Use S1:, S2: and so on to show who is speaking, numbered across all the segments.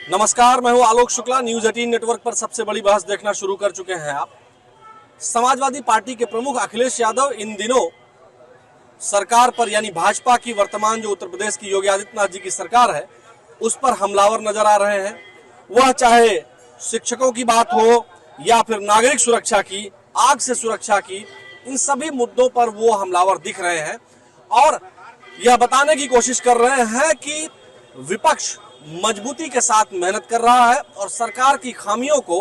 S1: नमस्कार, मैं हूं आलोक शुक्ला। न्यूज 18 नेटवर्क पर सबसे बड़ी बहस देखना शुरू कर चुके हैं आप। समाजवादी पार्टी के प्रमुख अखिलेश यादव इन दिनों सरकार पर यानी भाजपा की वर्तमान जो उत्तर प्रदेश की योगी आदित्यनाथ जी की सरकार है उस पर हमलावर नजर आ रहे हैं। वह चाहे शिक्षकों की बात हो या फिर नागरिक सुरक्षा की, आग से सुरक्षा की, इन सभी मुद्दों पर वो हमलावर दिख रहे हैं और यह बताने की कोशिश कर रहे हैं कि विपक्ष मजबूती के साथ मेहनत कर रहा है और सरकार की खामियों को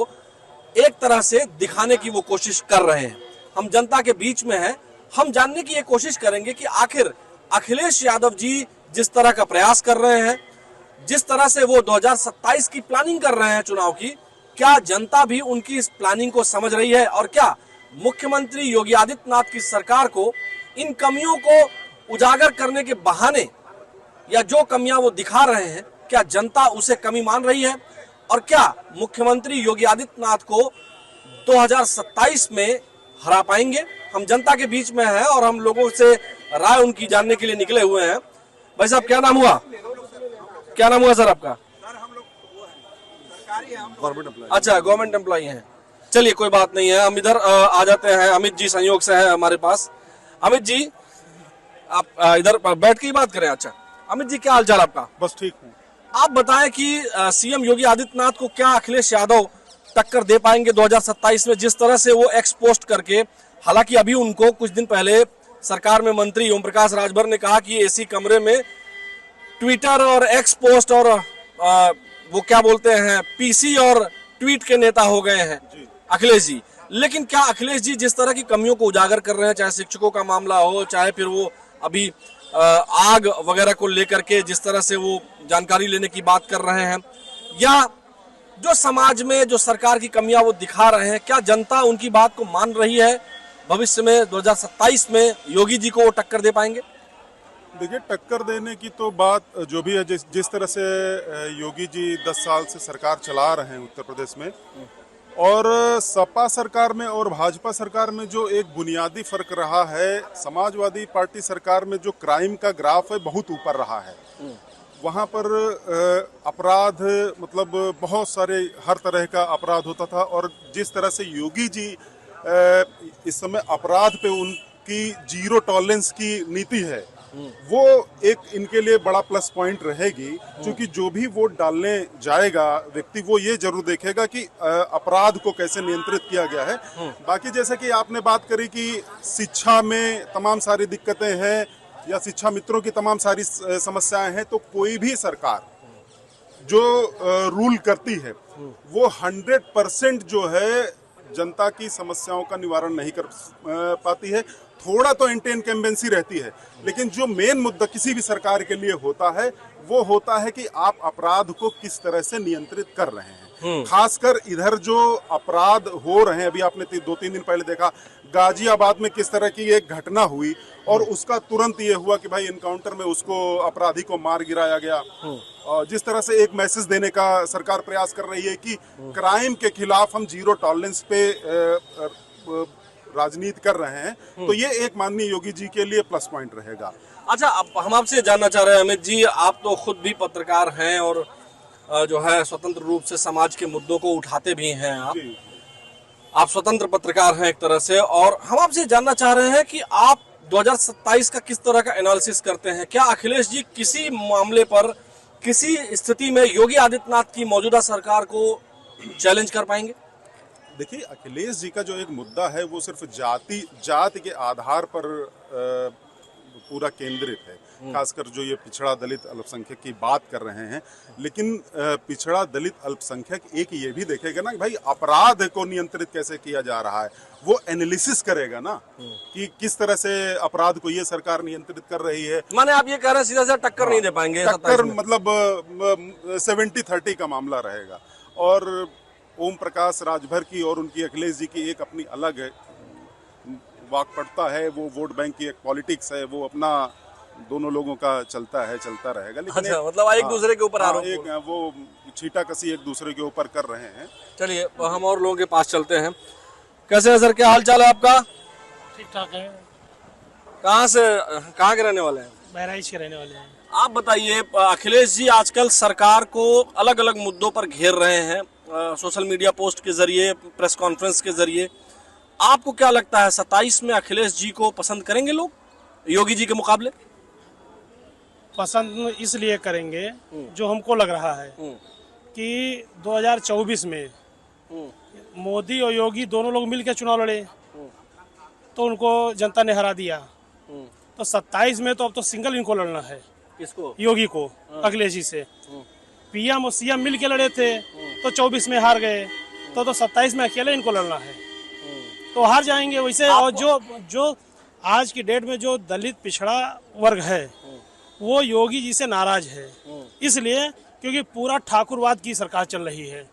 S1: एक तरह से दिखाने की वो कोशिश कर रहे हैं। हम जनता के बीच में हैं, हम जानने की ये कोशिश करेंगे कि आखिर अखिलेश यादव जी जिस तरह का प्रयास कर रहे हैं, जिस तरह से वो 2027 की प्लानिंग कर रहे हैं चुनाव की, क्या जनता भी उनकी इस प्लानिंग को समझ रही है और क्या मुख्यमंत्री योगी आदित्यनाथ की सरकार को इन कमियों को उजागर करने के बहाने या जो कमियां वो दिखा रहे हैं क्या जनता उसे कमी मान रही है और क्या मुख्यमंत्री योगी आदित्यनाथ को 2027 में हरा पाएंगे। हम जनता के बीच में हैं और हम लोगों से राय उनकी जानने के लिए निकले हुए हैं। भाई साहब, क्या नाम हुआ? क्या नाम हुआ सर आपका? अच्छा, गवर्नमेंट एम्प्लॉई हैं। चलिए, कोई बात नहीं है, हम इधर आ जाते हैं। अमित जी संयोग से है हमारे पास। अमित जी, आप इधर बैठ के ही बात करें। अच्छा अमित जी, क्या हाल चाल आपका?
S2: बस ठीक हूँ।
S1: आप बताएं कि सीएम योगी आदित्यनाथ को क्या अखिलेश यादव टक्कर दे पाएंगे 2027 में, जिस तरह से वो एक्स पोस्ट करके, हालांकि अभी उनको कुछ दिन पहले सरकार में मंत्री ओम प्रकाश राजभर ने कहा कि एसी कमरे में ट्विटर और एक्स पोस्ट और वो क्या बोलते हैं पीसी और ट्वीट के नेता हो गए हैं अखिलेश जी। लेकिन क्या अखिलेश जी जिस तरह की कमियों को उजागर कर रहे हैं, चाहे शिक्षकों का मामला हो, चाहे फिर वो अभी आग वगैरह को लेकर के जिस तरह से वो जानकारी लेने की बात कर रहे हैं, या जो समाज में जो सरकार की कमियां वो दिखा रहे हैं, क्या जनता उनकी बात को मान रही है? भविष्य में 2027 में योगी जी को वो टक्कर दे पाएंगे?
S2: देखिए, टक्कर देने की तो बात जो भी है, जिस तरह से योगी जी 10 साल से सरकार चला रहे हैं उत्तर प्रदेश में, और सपा सरकार में और भाजपा सरकार में जो एक बुनियादी फर्क रहा है, समाजवादी पार्टी सरकार में जो क्राइम का ग्राफ है बहुत ऊपर रहा है। वहाँ पर अपराध मतलब बहुत सारे हर तरह का अपराध होता था, और जिस तरह से योगी जी इस समय अपराध पे उनकी जीरो टॉलरेंस की नीति है, वो एक इनके लिए बड़ा प्लस पॉइंट रहेगी। क्योंकि जो भी वोट डालने जाएगा व्यक्ति, वो ये जरूर देखेगा कि अपराध को कैसे नियंत्रित किया गया है। बाकी जैसे कि आपने बात करी कि शिक्षा में तमाम सारी दिक्कतें हैं या शिक्षा मित्रों की तमाम सारी समस्याएं हैं, तो कोई भी सरकार जो रूल करती है वो 100% जो है जनता की समस्याओं का निवारण नहीं कर पाती है। थोड़ा तो एंटी इनकम्बेंसी रहती है, लेकिन जो मेन मुद्दा किसी भी सरकार के लिए होता है वो होता है कि आप अपराध को किस तरह से नियंत्रित कर रहे हैं। खासकर इधर जो अपराध हो रहे हैं, अभी आपने 2-3 दिन पहले देखा गाजियाबाद में किस तरह की एक घटना हुई और उसका तुरंत ये हुआ कि भाई एनकाउंटर में उसको अपराधी को मार गिराया गया। जिस तरह से एक मैसेज देने का सरकार प्रयास कर रही है कि क्राइम के खिलाफ हम जीरो टॉलरेंस पे राजनीति कर रहे हैं, तो ये एक माननीय योगी जी के लिए प्लस पॉइंट रहेगा।
S1: अच्छा, अब हम आपसे जानना चाह रहे हैं अमित जी, आप तो खुद भी पत्रकार हैं और जो है स्वतंत्र रूप से समाज के मुद्दों को उठाते भी हैं। आप स्वतंत्र पत्रकार हैं एक तरह से, और हम आपसे जानना चाह रहे हैं कि आप 2027 का किस तरह का एनालिसिस करते हैं? क्या अखिलेश जी किसी मामले पर, किसी स्थिति में योगी आदित्यनाथ की मौजूदा सरकार को चैलेंज कर पाएंगे?
S2: देखिए, अखिलेश जी का जो एक मुद्दा है वो सिर्फ जाति के आधार पर पूरा केंद्रित है। खासकर जो ये पिछड़ा दलित अल्पसंख्यक की बात कर रहे हैं, लेकिन पिछड़ा दलित अल्पसंख्यक एक ये भी देखेगा ना कि भाई अपराध को नियंत्रित कैसे किया जा रहा है, वो एनालिसिस करेगा ना कि किस तरह से अपराध को ये सरकार नियंत्रित कर रही है।
S1: माने आप ये कह रहे हैं सीधा सीधा टक्कर नहीं दे पाएंगे?
S2: टक्कर मतलब 70-30 का मामला रहेगा। और ओम प्रकाश राजभर की और उनकी अखिलेश जी की एक अपनी अलग वाकपटुता है, वो वोट बैंक की एक पॉलिटिक्स है, वो अपना दोनों लोगों का चलता रहेगा। लेकिन
S1: अच्छा, मतलब एक दूसरे के ऊपर आरोप,
S2: वो छीटाकसी एक दूसरे के ऊपर कर रहे हैं।
S1: चलिए हम और लोगों के पास चलते हैं। कैसे है सर, क्या हाल चाल है आपका?
S3: ठीक ठाक है।
S1: कहाँ के रहने वाले हैं?
S3: बहराइच के रहने वाले हैं।
S1: आप बताइए, अखिलेश जी आजकल सरकार को अलग अलग मुद्दों पर घेर रहे हैं, सोशल मीडिया पोस्ट के जरिए, प्रेस कॉन्फ्रेंस के जरिए। आपको क्या लगता है 27 में अखिलेश जी को पसंद करेंगे लोग योगी जी के मुकाबले?
S3: पसंद इसलिए करेंगे जो हमको लग रहा है कि 2024 में मोदी और योगी दोनों लोग मिलकर चुनाव लड़े तो उनको जनता ने हरा दिया। तो 27 में तो अब तो सिंगल इनको लड़ना है।
S1: किसको?
S3: योगी को, अखिलेश जी से। पीएम और सीएम मिल के लड़े थे तो 24 में हार गए, तो 27 में अकेले इनको लड़ना है तो हार जाएंगे वैसे। और जो आज की डेट में जो दलित पिछड़ा वर्ग है वो योगी जी से नाराज है, इसलिए क्योंकि पूरा ठाकुरवाद की सरकार चल रही है।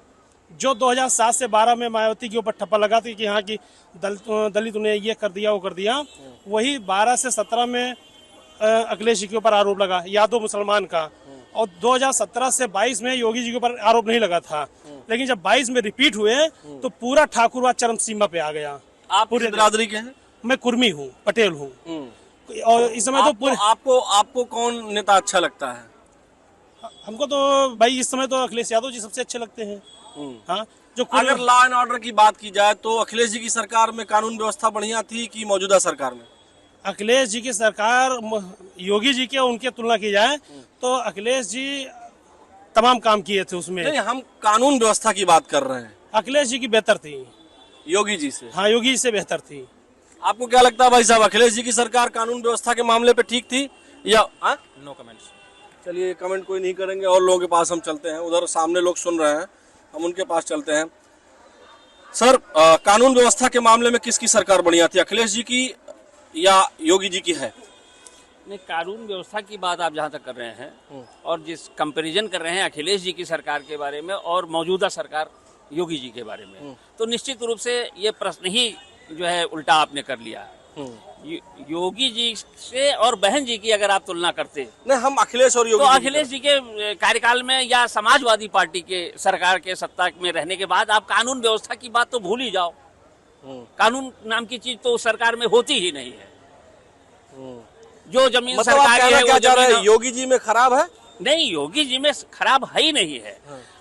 S3: जो 2007 से 12 में मायावती के ऊपर ठप्पा लगा था कि यहाँ की दलित ने ये कर दिया वो कर दिया, वही 12 से 17 में अखिलेश जी के ऊपर आरोप लगा, यादव मुसलमान का। और 2017 से 22 में योगी जी के ऊपर आरोप नहीं लगा था, लेकिन जब 22 में रिपीट हुए तो पूरा ठाकुरवाद चरम सीमा पे आ गया।
S1: आप पूरी बिरादरी के हैं?
S3: मैं कुर्मी हूँ, पटेल हूँ। और इस समय तो पूरे
S1: आपको कौन नेता अच्छा लगता है?
S3: हमको तो भाई इस समय तो अखिलेश यादव जी सबसे अच्छे लगते हैं। हाँ, जो
S1: अगर लॉ एंड ऑर्डर की बात की जाए तो अखिलेश जी की सरकार में कानून व्यवस्था बढ़िया थी कि मौजूदा सरकार में?
S3: अखिलेश जी की सरकार योगी जी के उनके तुलना की जाए तो अखिलेश जी तमाम काम किए थे उसमें।
S1: नहीं, हम कानून व्यवस्था की बात कर रहे हैं।
S3: अखिलेश जी की बेहतर थी
S1: योगी जी से?
S3: हाँ, योगी जी से बेहतर थी।
S1: आपको क्या लगता है भाई साहब, अखिलेश जी की सरकार कानून व्यवस्था के मामले पे ठीक थी या?
S4: No comments.
S1: चलिए, कमेंट कोई नहीं करेंगे और लोगों के पास हम चलते हैं। उधर सामने लोग सुन रहे हैं, हम उनके पास चलते हैं। सर, कानून व्यवस्था के मामले में किसकी सरकार बढ़िया थी, अखिलेश जी की या योगी जी की है?
S4: नहीं, कानून व्यवस्था की बात आप जहाँ तक कर रहे हैं और जिस कंपैरिजन कर रहे हैं अखिलेश जी की सरकार के बारे में और मौजूदा सरकार योगी जी के बारे में, तो निश्चित रूप से ये प्रश्न ही जो है उल्टा आपने कर लिया। योगी जी से और बहन जी की अगर आप तुलना करते,
S1: नहीं, हम अखिलेश और योगी
S4: तो
S1: जी
S4: अखिलेश जी के कार्यकाल में या समाजवादी पार्टी के सरकार के सत्ता में रहने के बाद आप कानून व्यवस्था की बात तो भूल ही जाओ। कानून नाम की चीज तो उस सरकार में होती ही नहीं है। जो जमीन
S1: मतलब
S4: सरकार की है,
S1: क्या
S4: वो
S1: चाह रहे हैं,
S4: जमीन
S1: योगी जी में खराब है?
S4: नहीं, योगी जी में खराब है ही नहीं है।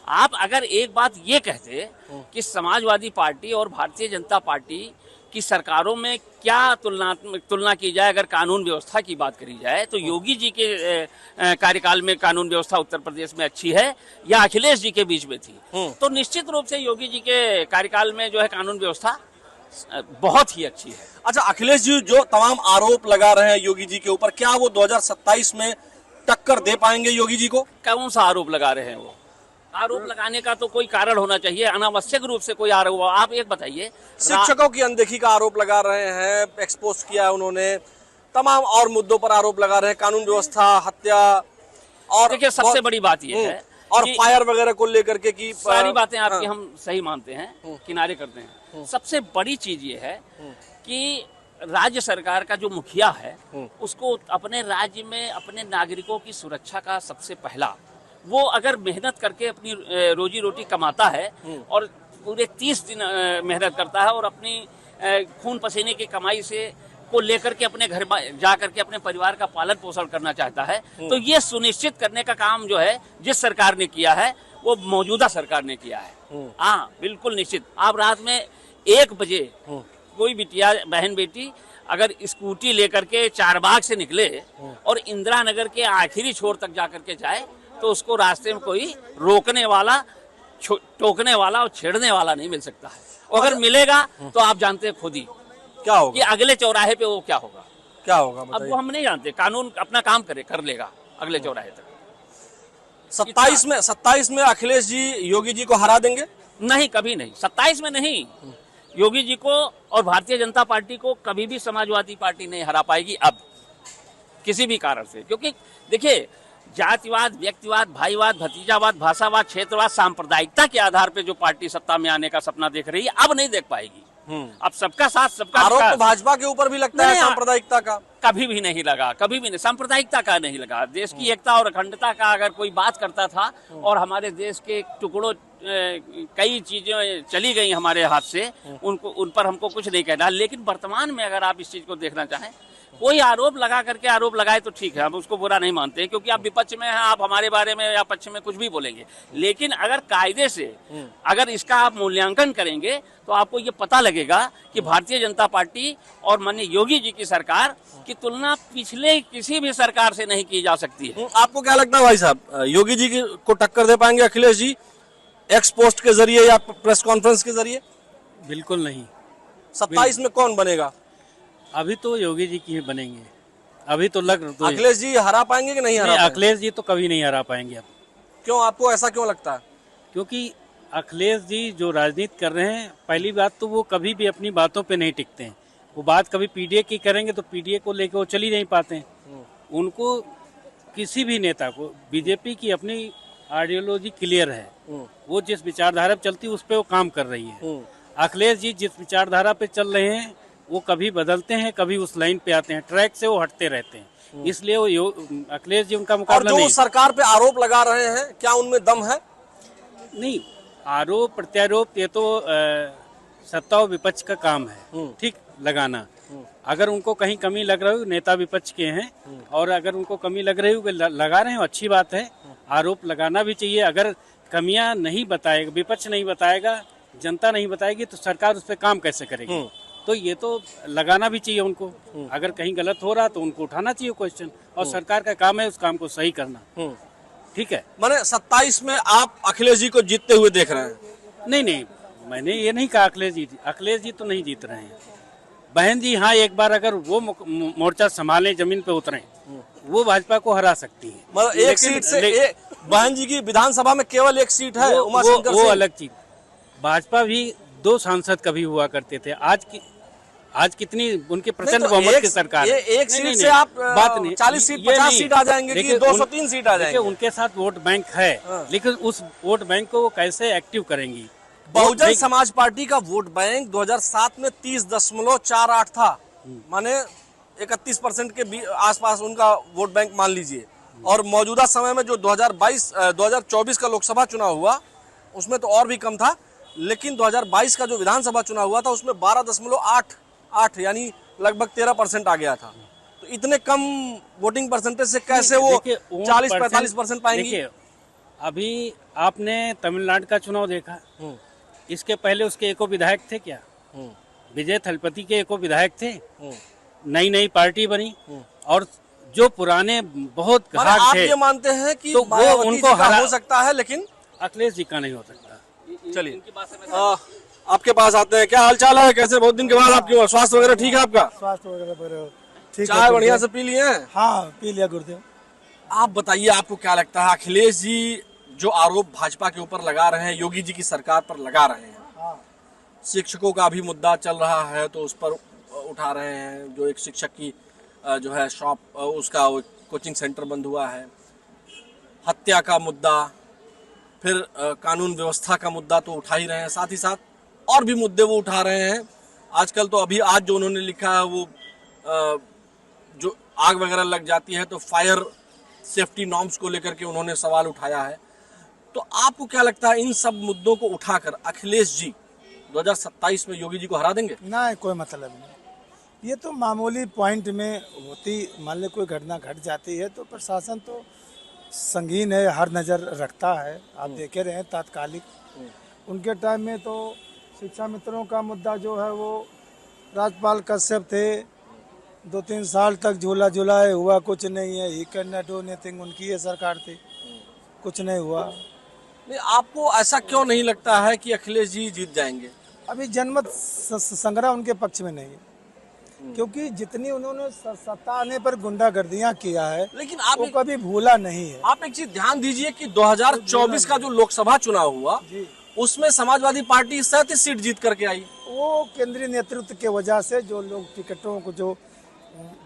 S4: आप अगर एक बात ये कहते कि समाजवादी पार्टी और भारतीय जनता पार्टी की सरकारों में क्या तुलना की जाए, अगर कानून व्यवस्था की बात करी जाए तो योगी जी के कार्यकाल में कानून व्यवस्था उत्तर प्रदेश में अच्छी है या अखिलेश जी के बीच में थी, तो निश्चित रूप से योगी जी के कार्यकाल में जो है कानून व्यवस्था बहुत ही अच्छी है।
S1: अच्छा, अखिलेश जी जो तमाम आरोप लगा रहे हैं योगी जी के ऊपर, क्या वो 2027 में टक्कर दे पाएंगे योगी जी को?
S4: कौन सा आरोप लगा रहे हैं वो? आरोप लगाने का तो कोई कारण होना चाहिए, अनावश्यक रूप से कोई आरोप। आप एक बताइए,
S1: शिक्षकों की अनदेखी का आरोप लगा रहे हैं, एक्सपोज किया है उन्होंने, तमाम और मुद्दों पर आरोप लगा रहे हैं, कानून व्यवस्था, हत्या, और
S4: देखिए सबसे बड़ी बात यह है
S1: और फायर वगैरह को लेकर के की
S4: सारी बातें आपकी हम सही मानते हैं, किनारे करते हैं। सबसे बड़ी चीज ये है कि राज्य सरकार का जो मुखिया है उसको अपने राज्य में अपने नागरिकों की सुरक्षा का सबसे पहला, वो अगर मेहनत करके अपनी रोजी रोटी कमाता है और पूरे 30 दिन मेहनत करता है और अपनी खून पसीने की कमाई से को लेकर के अपने घर में जा करके अपने परिवार का पालन पोषण करना चाहता है, तो ये सुनिश्चित करने का काम जो है जिस सरकार ने किया है वो मौजूदा सरकार ने किया है। हाँ, बिल्कुल निश्चित। आप रात में 1 बजे कोई बिटिया बहन बेटी अगर स्कूटी लेकर के चारबाग से निकले और इंदिरा नगर के आखिरी छोर तक जा करके जाए तो उसको रास्ते में कोई रोकने वाला, टोकने वाला और छेड़ने वाला नहीं मिल सकता है। अगर मिलेगा तो आप जानते हैं खुद ही
S1: क्या होगा,
S4: कि अगले चौराहे पे वो क्या होगा।
S1: क्या होगा
S4: अब वो हम नहीं जानते, कानून अपना काम कर लेगा अगले चौराहे तक।
S1: 27 में अखिलेश जी योगी जी को हरा देंगे?
S4: नहीं, कभी नहीं। 27 में नहीं, योगी जी को और भारतीय जनता पार्टी को कभी भी समाजवादी पार्टी नहीं हरा पाएगी अब, किसी भी कारण से। क्योंकि देखिए, जातिवाद, व्यक्तिवाद, भाईवाद, भतीजावाद, भाषावाद, क्षेत्रवाद, सांप्रदायिकता के आधार पे जो पार्टी सत्ता में आने का सपना देख रही है अब नहीं देख पाएगी। अब सबका साथ सबका
S1: आरोप
S4: विकास।
S1: तो भाजपा के ऊपर भी लगता है सांप्रदायिकता का।
S4: कभी भी नहीं लगा, कभी भी नहीं, सांप्रदायिकता का नहीं लगा। देश की एकता और अखंडता का अगर कोई बात करता था और हमारे देश के टुकड़ों कई चीजें चली गई हमारे हाथ से, उन पर हमको कुछ नहीं कहना। लेकिन वर्तमान में अगर आप इस चीज को देखना चाहें कोई आरोप लगा करके आरोप लगाए तो ठीक है, हम उसको बुरा नहीं मानते, क्योंकि आप विपक्ष में हैं, आप हमारे बारे में या पक्ष में कुछ भी बोलेंगे। लेकिन अगर कायदे से अगर इसका आप मूल्यांकन करेंगे तो आपको ये पता लगेगा कि भारतीय जनता पार्टी और माननीय योगी जी की सरकार की तुलना पिछले किसी भी सरकार से नहीं की जा सकती है।
S1: आपको क्या लगता है भाई साहब, योगी जी को टक्कर दे पाएंगे अखिलेश जी एक्स पोस्ट के जरिए या प्रेस कॉन्फ्रेंस के जरिए?
S5: बिल्कुल नहीं।
S1: 27 में कौन बनेगा?
S5: अभी तो योगी जी की ही बनेंगे। अभी तो तो
S1: अखिलेश जी हरा पाएंगे कि नहीं हरा पाएंगे?
S5: अखिलेश जी तो कभी नहीं हरा पाएंगे अब।
S1: क्यों, आपको ऐसा क्यों लगता है?
S5: क्योंकि अखिलेश जी जो राजनीति कर रहे हैं, पहली बात तो वो कभी भी अपनी बातों पे नहीं टिकते हैं। वो बात कभी पीडीए की करेंगे तो पीडीए को लेकर वो चल ही नहीं पाते हैं। उनको किसी भी नेता को, बीजेपी की अपनी आइडियोलॉजी क्लियर है, वो जिस विचारधारा पे चलती है उस पर वो काम कर रही है। अखिलेश जी जिस विचारधारा पे चल रहे हैं वो कभी बदलते हैं, कभी उस लाइन पे आते हैं, ट्रैक से वो हटते रहते हैं। इसलिए वो अखिलेश जी उनका मुकाबला नहीं।
S1: और जो सरकार पे आरोप लगा रहे हैं, क्या उनमें दम है?
S5: नहीं, आरोप प्रत्यारोप ये तो सत्ता और विपक्ष का काम है, ठीक, लगाना। अगर उनको कहीं कमी लग रही हो, नेता विपक्ष के हैं, और अगर उनको कमी लग रही हो लगा रहे हो, अच्छी बात है, आरोप लगाना भी चाहिए। अगर कमियां नहीं बताएगा, विपक्ष नहीं बताएगा, जनता नहीं बताएगी तो सरकार उस पर काम कैसे करेगी? तो ये तो लगाना भी चाहिए उनको। अगर कहीं गलत हो रहा तो उनको उठाना चाहिए क्वेश्चन, और सरकार का काम है उस काम को सही करना। ठीक है,
S1: माने 27 में आप अखिलेश जी को जीतते हुए देख रहे हैं?
S5: नहीं, मैंने ये नहीं कहा अखिलेश जी तो नहीं जीत रहे हैं। बहन जी हाँ, एक बार अगर वो मोर्चा संभालें, जमीन पे उतरें, वो भाजपा को हरा सकती है।
S1: मतलब एक सीट से बहन जी की विधानसभा में केवल एक सीट है, उमाशंकर
S5: वो अलग चीज। भाजपा भी 2 सांसद कभी हुआ करते थे, आज कितनी उनकी प्रचंड बहुमत की सरकार है।
S1: एक सीट से आप बात नहीं, 40 सीट 50 सीट आ जाएंगे कि 203 सीट आ जाएंगे?
S5: उनके साथ वोट बैंक है, लेकिन उस वोट बैंक को वो कैसे एक्टिव करेंगी?
S1: बहुजन समाज पार्टी का वोट बैंक 2007 में 30.48 था, माने 31% के आसपास उनका वोट बैंक मान लीजिए। और मौजूदा समय में जो 2024 का लोकसभा चुनाव हुआ उसमें तो और भी कम था, लेकिन 2022 का जो विधानसभा चुनाव हुआ था उसमें 12.88 यानी लगभग 13% आ गया था। तो इतने कम वोटिंग परसेंटेज से कैसे वो 40-45% पाएंगी?
S5: अभी आपने तमिलनाडु का चुनाव देखा, इसके पहले उसके एको विधायक थे क्या? विजय थलपति के एको विधायक थे। नई पार्टी बनी, और जो पुराने बहुत घाट
S1: आप
S5: थे,
S1: ये मानते हैं कि
S5: तो वो उनको
S1: हो सकता है, लेकिन
S5: अखिलेश जी का नहीं हो सकता।
S1: चलिए आपके पास आते हैं। क्या हाल चाल है, कैसे बहुत दिन के बाद आपकी स्वास्थ्य वगैरह ठीक है आपका?
S6: स्वास्थ्य वगैरह ठीक है।
S1: चाय बढ़िया से पी लिए हैं?
S6: हाँ, पी लिया गुरुदेव।
S1: आप बताइए, आपको क्या लगता है, अखिलेश जी जो आरोप भाजपा के ऊपर लगा रहे हैं, योगी जी की सरकार पर लगा रहे हैं, शिक्षकों का भी मुद्दा चल रहा है तो उस पर उठा रहे हैं, जो एक शिक्षक की जो है शॉप, उसका कोचिंग सेंटर बंद हुआ है, हत्या का मुद्दा, फिर कानून व्यवस्था का मुद्दा तो उठा ही रहे हैं, साथ ही साथ और भी मुद्दे वो उठा रहे हैं। आजकल तो अभी आज जो उन्होंने लिखा है वो जो आग वगैरह लग जाती है तो फायर सेफ्टी नॉर्म्स को लेकर के उन्होंने सवाल उठाया है। तो आपको क्या लगता है, इन सब मुद्दों को उठाकर अखिलेश जी 2027 में योगी जी को हरा देंगे?
S6: ना, कोई मतलब नहीं। ये तो मामूली पॉइंट में होती, मान लो कोई घटना घट जाती है तो प्रशासन तो संगीन है, हर नज़र रखता है। आप देखे रहे हैं तात्कालिक उनके टाइम में तो शिक्षा मित्रों का मुद्दा जो है वो राजपाल कश्यप थे, 2-3 साल तक झूला झुलाए, हुआ कुछ नहीं है। He can not do anything, उनकी ये सरकार थी, कुछ नहीं हुआ।
S1: नहीं, आपको ऐसा क्यों नहीं लगता है कि अखिलेश जी जीत जाएंगे?
S6: अभी जनमत संग्रह उनके पक्ष में नहीं है, क्योंकि जितनी उन्होंने सत्ता आने पर गुंडागर्दियां किया है,
S1: लेकिन
S6: वो कभी भूला नहीं है।
S1: आप एक चीज ध्यान दीजिए कि 2024 का जो लोकसभा चुनाव हुआ उसमें समाजवादी पार्टी 37 सीट जीत करके आई।
S6: वो केंद्रीय नेतृत्व के वजह से जो लोग टिकटों को, जो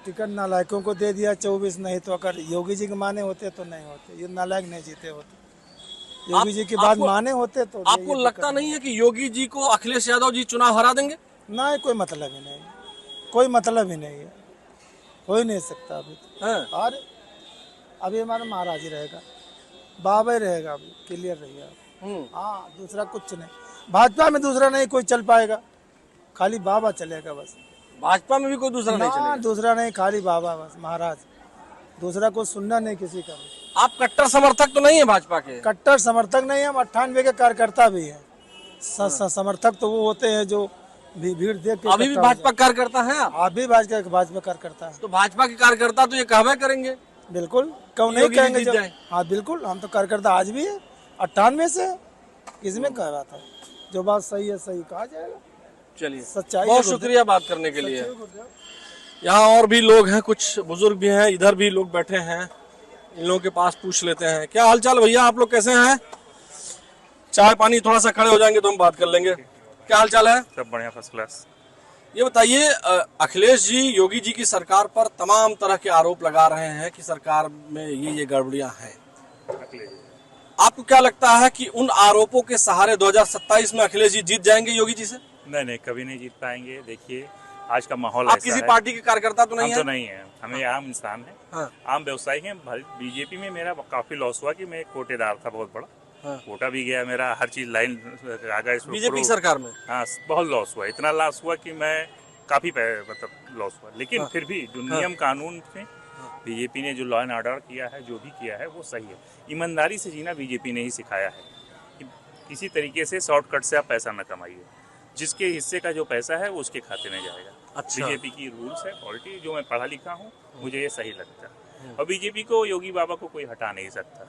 S6: टिकट नालायकों को दे दिया 24, नहीं तो अगर योगी जी के माने होते तो नहीं होते, ये नालायक नहीं जीते होते। योगी जी की बात माने होते तो।
S1: आपको लगता नहीं है कि योगी जी को अखिलेश यादव जी चुनाव हरा देंगे?
S6: ना, कोई मतलब ही नहीं, कोई मतलब ही नहीं है, हो ही नहीं सकता अभी तो। और अभी हमारा महाराज ही रहेगा, बाबा ही रहेगा, अभी क्लियर रहिए। हाँ, दूसरा कुछ नहीं, भाजपा में दूसरा नहीं कोई चल पाएगा, खाली बाबा चलेगा बस।
S1: भाजपा में भी कोई दूसरा नहीं
S6: ना
S1: चलेगा?
S6: दूसरा नहीं, खाली बाबा बस महाराज, दूसरा को सुनना नहीं किसी का भी।
S1: आप कट्टर समर्थक तो नहीं है भाजपा के?
S6: कट्टर समर्थक नहीं, हम 98 के कार्यकर्ता भी हैं। समर्थक तो वो होते हैं जो भीड़ देख के
S1: अभी भी
S6: इकट्ठा हो
S1: भाजपा कार्यकर्ता हैं आप?
S6: जाए। आप भी भाजपा कार्यकर्ता है।
S1: तो भाजपा के कार्यकर्ता तो ये कहवे करेंगे
S6: बिल्कुल, क्यों नहीं
S1: योगी जी
S6: कहेंगे
S1: जीत
S6: जब।
S1: जाए।
S6: हाँ बिल्कुल, हम तो कार्यकर्ता आज भी है, 98 से। इसमें क्या बात है, जो बात सही है सही कहा जाएगा।
S1: चलिए,
S6: सच्चाई
S1: बहुत
S6: है
S1: शुक्रिया बात करने के लिए।
S6: गुरुदेव।
S1: यहाँ और भी लोग हैं, कुछ बुजुर्ग भी हैं, इधर भी लोग बैठे हैं, इन लोगों के पास पूछ लेते हैं। क्या हालचाल भैया, आप लोग कैसे हैं? चाय पानी, थोड़ा सा खड़े हो जाएंगे तो हम बात कर लेंगे। क्या हालचाल है?
S7: सब बढ़िया, फर्स्ट क्लास।
S1: ये बताइए, अखिलेश जी योगी जी की सरकार पर तमाम तरह के आरोप लगा रहे हैं कि सरकार में ये गड़बड़ियां हैं। आपको क्या लगता है कि उन आरोपों के सहारे 2027 में अखिलेश जी जीत जाएंगे योगी जी से?
S7: नहीं, कभी नहीं जीत पाएंगे। देखिए आज का माहौल
S1: आप
S7: ऐसा
S1: किसी
S7: है।
S1: पार्टी के कार्यकर्ता तो नहीं
S7: हम
S1: है?
S7: तो नहीं है, हमें आम इंसान है।
S1: हाँ।
S7: आम व्यवसायी हैं। बीजेपी में मेरा काफी लॉस हुआ कि मैं एक कोटेदार था बहुत बड़ा।
S1: हाँ।
S7: कोटा भी गया मेरा, हर चीज लाइन आ गया इसमें।
S1: बीजेपी की सरकार में?
S7: हाँ, बहुत लॉस हुआ, इतना लॉस हुआ कि मैं काफी मतलब लॉस हुआ। लेकिन फिर भी जो नियम कानून में बीजेपी ने जो लॉ एंड ऑर्डर किया है, जो भी किया है वो सही है। ईमानदारी से जीना बीजेपी ने ही सिखाया है कि किसी तरीके से शॉर्टकट से आप पैसा न कमाइए। जिसके हिस्से का जो पैसा है वो उसके खाते में जाएगा।
S1: अच्छा।
S7: बीजेपी की रूल्स है, पॉलिटी जो मैं पढ़ा लिखा हूँ, मुझे ये सही लगता है। और बीजेपी को, योगी बाबा को कोई हटा नहीं सकता।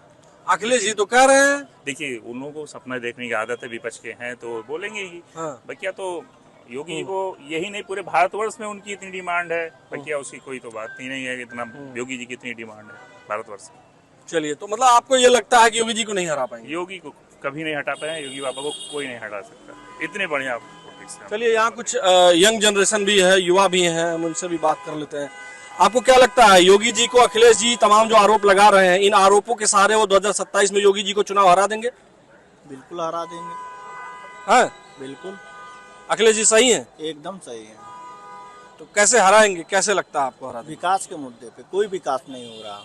S1: अखिलेश जी तो कह रहे हैं।
S7: देखिए, उन लोगों को सपना देखने की आदत है, विपक्ष के हैं तो बोलेंगे ही।
S1: हाँ।
S7: बकिया तो योगी जी को यही नहीं, पूरे भारतवर्ष में उनकी इतनी डिमांड है। बकिया उसकी कोई तो बात ही नहीं है, इतना योगी जी की इतनी डिमांड है भारतवर्ष में।
S1: चलिए, तो मतलब आपको ये लगता है कि योगी जी को नहीं हरा पाएंगे?
S7: योगी को कभी नहीं हटा पाए, योगी बाबा को कोई नहीं हटा सकता, इतने बढ़िया पॉलिटिक्स हैं।
S1: चलिए, यहाँ कुछ यंग जनरेशन भी है, युवा भी हैं, हम उनसे भी बात कर लेते हैं। आपको क्या लगता है, योगी जी को अखिलेश जी तमाम जो आरोप लगा रहे हैं, इन आरोपों के सहारे वो 2027 में योगी जी को चुनाव हरा देंगे?
S8: बिल्कुल हरा देंगे।
S1: हाँ,
S8: बिल्कुल
S1: अखिलेश जी सही हैं?
S8: एकदम सही है।
S1: तो कैसे हराएंगे, कैसे लगता है आपको हरा देंगे?
S8: विकास के मुद्दे पे कोई विकास नहीं हो रहा।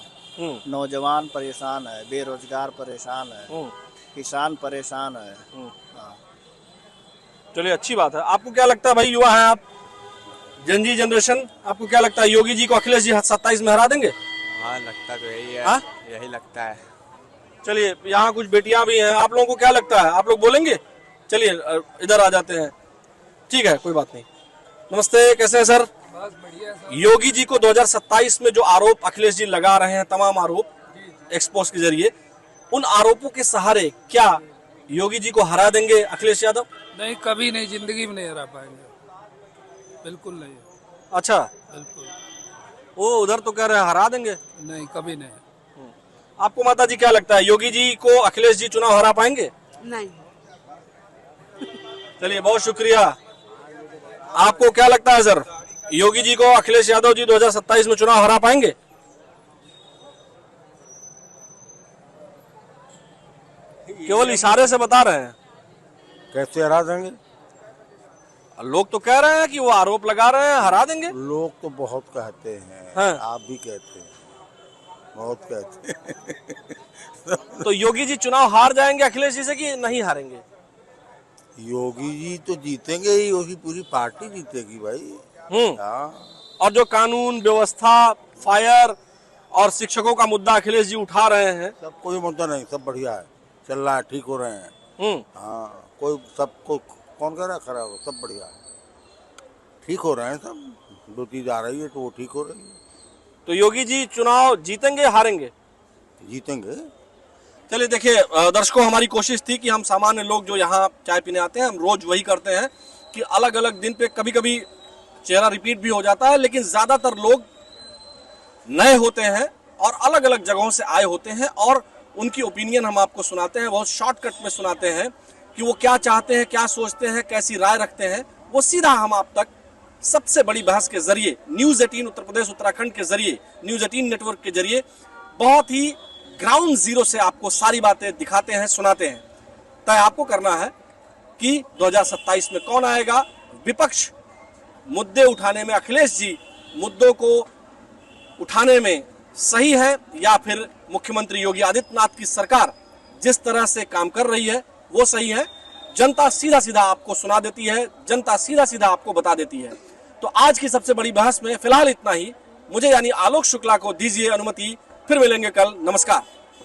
S8: नौजवान परेशान है, बेरोजगार परेशान है, किसान परेशान है। हाँ।
S1: चलिए, अच्छी बात है। आपको क्या लगता है भाई, युवा हैं आप, जनजी जनरेशन, आपको क्या लगता है योगी जी को अखिलेश जी 27 में हरा देंगे?
S9: हाँ, लगता तो यही है।
S1: हाँ?
S9: यही लगता है।
S1: चलिए, यहाँ कुछ बेटियां भी हैं, आप लोगों को क्या लगता है, आप लोग बोलेंगे? चलिए, इधर आ जाते हैं। ठीक है, कोई बात नहीं। नमस्ते, कैसे हैं सर?
S10: बस बढ़िया सर।
S1: योगी जी को 2027 में जो आरोप अखिलेश जी लगा रहे हैं, तमाम आरोप एक्सपोज के जरिए, उन आरोपों के सहारे क्या योगी जी को हरा देंगे अखिलेश यादव?
S10: नहीं, कभी नहीं, जिंदगी में नहीं हरा पाएंगे। बिल्कुल नहीं।
S1: अच्छा,
S10: बिल्कुल
S1: वो उधर तो कह रहे हैं हरा देंगे।
S10: नहीं, कभी नहीं।
S1: आपको माता जी क्या लगता है, योगी जी को अखिलेश जी चुनाव हरा पाएंगे?
S11: नहीं।
S1: चलिए, बहुत शुक्रिया। आपको क्या लगता है सर, योगी जी को अखिलेश यादव जी 2027 में चुनाव हरा पाएंगे? केवल इशारे से बता रहे हैं।
S12: कैसे हरा देंगे?
S1: लोग तो कह रहे हैं कि वो आरोप लगा रहे हैं, हरा देंगे।
S12: लोग तो बहुत कहते हैं।
S1: हाँ।
S12: आप भी कहते हैं, बहुत कहते हैं।
S1: तो योगी जी चुनाव हार जाएंगे अखिलेश जी से कि नहीं हारेंगे?
S12: योगी जी तो जीतेंगे ही, योगी पूरी पार्टी जीतेगी भाई। हाँ।
S1: और जो कानून व्यवस्था, फायर और शिक्षकों का मुद्दा अखिलेश जी उठा रहे हैं,
S12: सब कोई मुद्दा नहीं, सब बढ़िया है, चल रहा है, ठीक हो रहे हैं। हाँ, कोई सबको कौन कह रहा है खराब हो, सब बढ़िया है, ठीक हो रहे हैं सब। दो चीज आ रही है तो वो ठीक हो रही है।
S1: तो योगी जी चुनाव जीतेंगे हारेंगे?
S12: जीतेंगे।
S1: चलिए, देखिए दर्शकों, हमारी कोशिश थी कि हम सामान्य लोग जो यहाँ चाय पीने आते हैं, हम रोज वही करते हैं कि अलग अलग दिन पे कभी कभी चेहरा रिपीट भी हो जाता है, लेकिन ज्यादातर लोग नए होते हैं और अलग अलग जगहों से आए होते हैं और उनकी ओपिनियन हम आपको सुनाते हैं, बहुत शॉर्टकट में सुनाते हैं कि वो क्या चाहते हैं, क्या सोचते हैं, कैसी राय रखते हैं। वो सीधा हम आप तक सबसे बड़ी बहस के जरिए, न्यूज 18 उत्तर प्रदेश उत्तराखंड के जरिए, न्यूज 18 नेटवर्क के जरिए बहुत ही ग्राउंड जीरो से आपको सारी बातें दिखाते हैं, सुनाते हैं। तय आपको करना है कि 2027 में कौन आएगा। विपक्ष मुद्दे उठाने में, अखिलेश जी मुद्दों को उठाने में सही है या फिर मुख्यमंत्री योगी आदित्यनाथ की सरकार जिस तरह से काम कर रही है वो सही है। जनता सीधा सीधा आपको सुना देती है, जनता सीधा सीधा आपको बता देती है। तो आज की सबसे बड़ी बहस में फिलहाल इतना ही। मुझे यानी आलोक शुक्ला को दीजिए अनुमति, फिर मिलेंगे कल। नमस्कार।